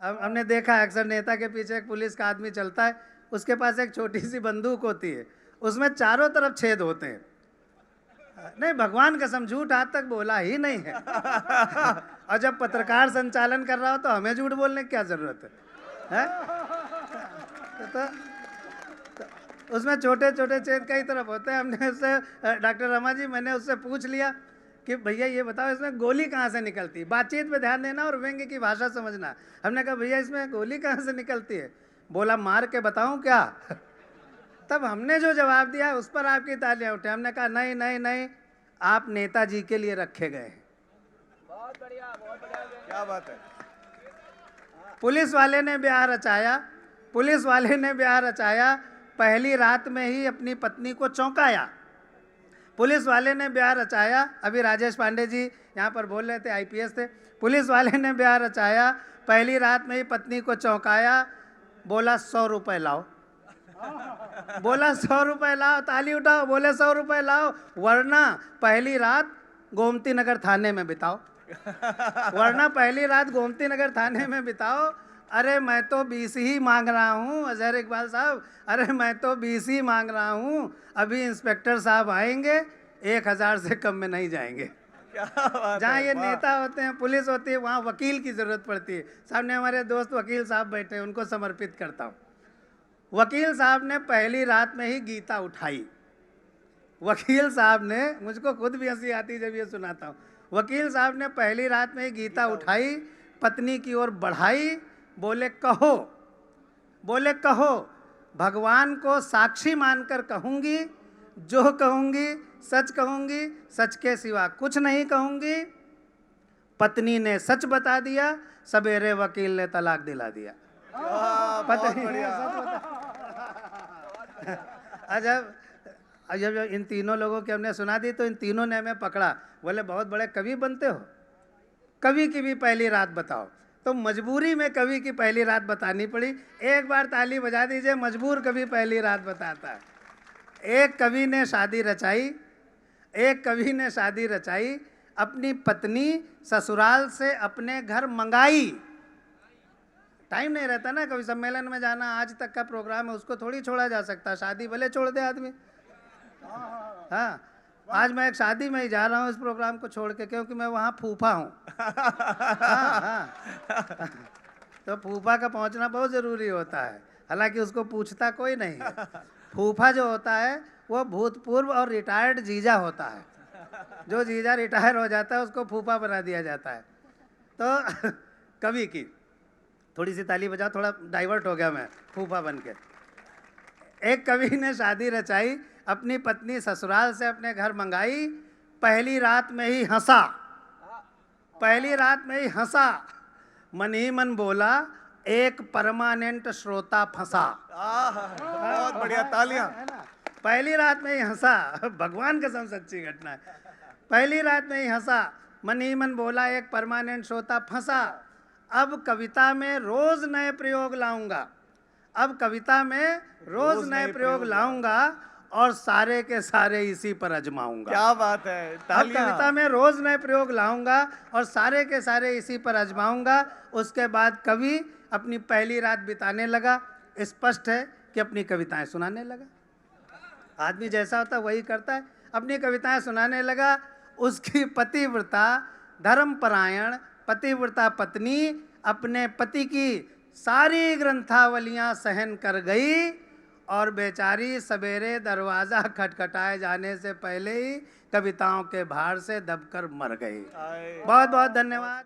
अब हमने देखा अक्सर नेता के पीछे एक पुलिस का आदमी चलता है, उसके पास एक छोटी सी बंदूक होती है, उसमें चारों तरफ छेद होते हैं। नहीं, भगवान कसम झूठ आज तक बोला ही नहीं है। और जब पत्रकार संचालन कर रहा हो तो हमें झूठ बोलने की क्या जरूरत है? तो उसमें छोटे छोटे छेद कई तरफ होते हैं। हमने उससे डॉक्टर रमा जी, मैंने उससे पूछ लिया कि भैया ये बताओ इसमें गोली कहाँ से निकलती है। बातचीत में ध्यान देना और व्यंग्य की भाषा समझना। हमने कहा भैया इसमें गोली कहाँ से निकलती है? बोला मार के बताऊं क्या? तब हमने जो जवाब दिया उस पर आपकी तालियां उठे। हमने कहा नहीं नहीं नहीं, आप नेताजी के लिए रखे गए हैं। बहुत बढ़िया, क्या बात है। पुलिस वाले ने ब्याह रचाया, पुलिस वाले ने ब्याह रचाया, पहली रात में ही अपनी पत्नी को चौंकाया। पुलिस वाले ने ब्याह रचाया, अभी राजेश पांडे जी यहाँ पर बोल रहे थे, आईपीएस थे। पुलिस वाले ने ब्याह रचाया, पहली रात में ही पत्नी को चौंकाया, बोला 100 रुपए लाओ। बोला 100 रुपए लाओ, ताली उठाओ, बोले 100 रुपए लाओ, वरना पहली रात गोमती नगर थाने में बिताओ। वरना पहली रात गोमती नगर थाने में बिताओ। अरे मैं तो 20 ही मांग रहा हूँ अजहर इकबाल साहब, अरे मैं तो 20 ही मांग रहा हूँ, अभी इंस्पेक्टर साहब आएंगे, 1000 से कम में नहीं जाएंगे। जहाँ ये नेता होते हैं, पुलिस होती है, वहाँ वकील की जरूरत पड़ती है। सामने हमारे दोस्त वकील साहब बैठे हैं, उनको समर्पित करता हूँ। वकील साहब ने पहली रात में ही गीता उठाई। वकील साहब ने, मुझको खुद भी हंसी आती जब ये सुनाता हूँ, वकील साहब ने पहली रात में ही गीता उठाई, पत्नी की ओर बढ़ाई, बोले कहो, बोले कहो, भगवान को साक्षी मानकर कहूँगी, जो कहूँगी सच कहूँगी, सच के सिवा कुछ नहीं कहूँगी। पत्नी ने सच बता दिया, सवेरे वकील ने तलाक दिला दिया। पत्नी ने सच बता। जब इन तीनों लोगों की हमने सुना दी तो इन तीनों ने हमें पकड़ा, बोले बहुत बड़े कवि बनते हो, कवि की भी पहली रात बताओ। तो मजबूरी में कवि की पहली रात बतानी पड़ी। एक बार ताली बजा दीजिए, मजबूर कवि पहली रात बताता है। एक कवि ने शादी रचाई, एक कवि ने शादी रचाई, अपनी पत्नी ससुराल से अपने घर मंगाई। टाइम नहीं रहता ना, कवि सम्मेलन में जाना, आज तक का प्रोग्राम है, उसको थोड़ी छोड़ा जा सकता। शादी भले छोड़ दे आदमी। हाँ, आज मैं एक शादी में ही जा रहा हूँ इस प्रोग्राम को छोड़ के, क्योंकि मैं वहाँ फूफा हूँ। हाँ। तो फूफा का पहुँचना बहुत ज़रूरी होता है, हालांकि उसको पूछता कोई नहीं है। फूफा जो होता है वो भूतपूर्व और रिटायर्ड जीजा होता है। जो जीजा रिटायर हो जाता है उसको फूफा बना दिया जाता है। तो कवि की थोड़ी सी ताली बजाओ, थोड़ा डाइवर्ट हो गया मैं फूफा बन के। एक कवि ने शादी रचाई, अपनी पत्नी ससुराल से अपने घर मंगाई, पहली रात में ही हंसा, पहली रात में ही हंसा, मन ही मन बोला, एक परमानेंट श्रोता फंसा। बहुत बढ़िया, तालियां। पहली रात में ही हंसा, भगवान कसम सच्ची घटना है। पहली रात में ही हंसा, मन ही मन बोला, एक परमानेंट श्रोता फंसा। अब कविता में रोज नए प्रयोग लाऊंगा, अब कविता में रोज नए प्रयोग लाऊंगा और सारे के सारे इसी पर अजमाऊंगा। क्या बात है, अब कविता में रोज नए प्रयोग लाऊंगा और सारे के सारे इसी पर अजमाऊंगा। उसके बाद कवि अपनी पहली रात बिताने लगा। स्पष्ट है कि अपनी कविताएं सुनाने लगा। आदमी जैसा होता है वही करता है। अपनी कविताएं सुनाने लगा। उसकी पतिव्रता, धर्मपरायण पतिव्रता पत्नी अपने पति की सारी ग्रंथावलियां सहन कर गई और बेचारी सवेरे दरवाज़ा खटखटाए जाने से पहले ही कविताओं के भार से दबकर मर गई। बहुत बहुत धन्यवाद।